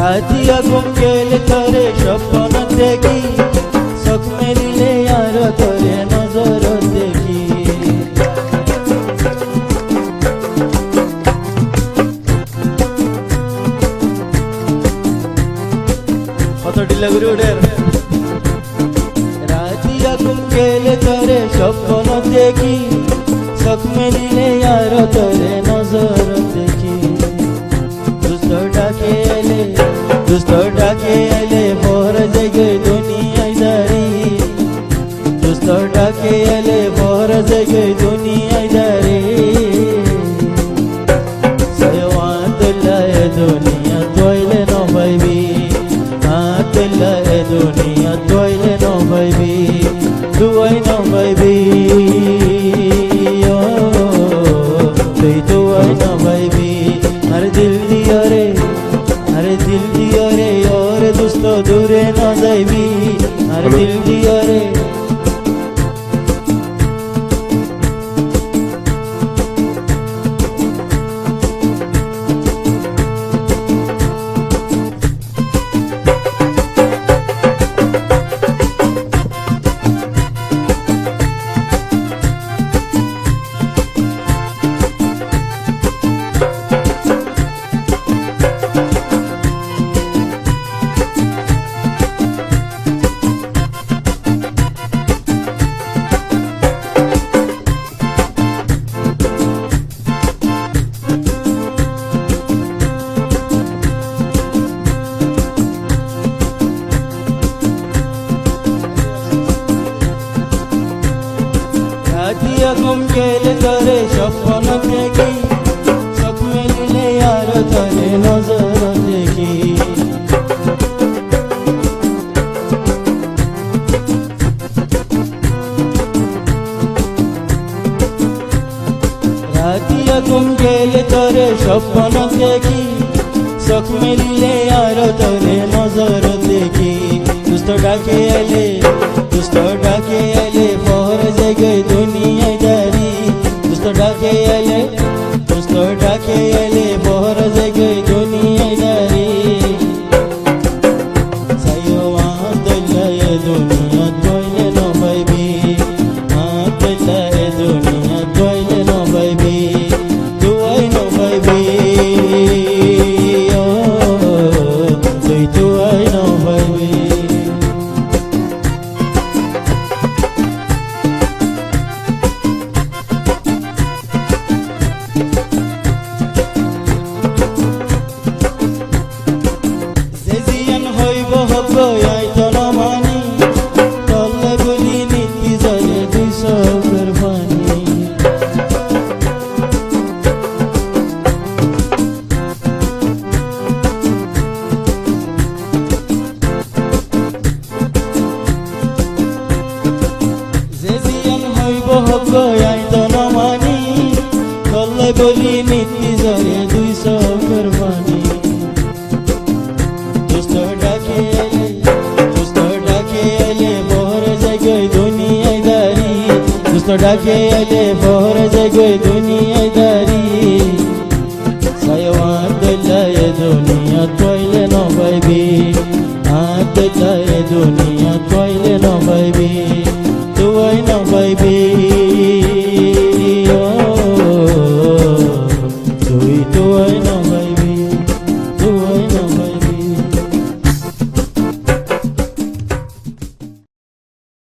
রাতিয়া ঘুম গেলে তোরে স্বপ্ন দেখি, চোখ মেলিলে আর তোরে নজর দেখি। কত ঢিলা ঘুরে ওঠে। রাতিয়া ঘুম গেলে তোরে স্বপ্ন দেখি, চোখ মেলিলে আর তোরে নজর দেখি। দুষ্ট ডাকে এলে ভোর জেগে দুনিয়ায় দাঁড়ি, দুষ্ট ডাকে এলে ভোর জেগে দুনিয়ায় দাঁড়ি। সয়ওয়াতুল্লাহ এ দুনিয়া তৈলে ন পাইবি, আতুল্লাহ এ দুনিয়া তৈলে ন পাইবি, তুই ন পাইবি, তুই তুই ন পাইবি। আর দিল দিও রে, আরে দিল দিও রে, ওর দুস্ত দূরে ন যাইবি। আর দিল দিও রে, রাতিয়া ঘুম গেলে তোরে স্বপ্ন দেখি, চোখ মেলিলে আর তোরে নজর দেখি। রাতিয়া ঘুম গেলে তোরে স্বপ্ন দেখি, চোখ মেলিলে আর তোরে নজর দেখি। দুষ্ট ডাকে এলে, দুষ্ট ডাকে এলে ভোর জেগে দুনিয়ায় দাঁড়ি, দুষ্ট ডাকে এলে, দুষ্ট ডাকে এলে ভোর জেগে দুনিয়ায় দাঁড়ি। সয়ওয়াতুল্লাহ এ দুনিয়া তৈলে ন পাইবি, আতুল্লাহ এ দুনিয়া তৈলে ন পাইবি, তুই ন পাইবি, তুই তুই ন পাইবি। গলি নীতি জরে 200 কুরবানি। দুষ্ট ডাকে এলে বহর জায়গায় দুনিয়ায় দাঁড়ি, দুষ্ট ডাকে এলে বহর জায়গায় দুনিয়ায় দাঁড়ি। সয়ওয়াতুল্লাহ এ দুনিয়া তৈলে ন পাইবি, আতুল্লাহ এ দুনিয়া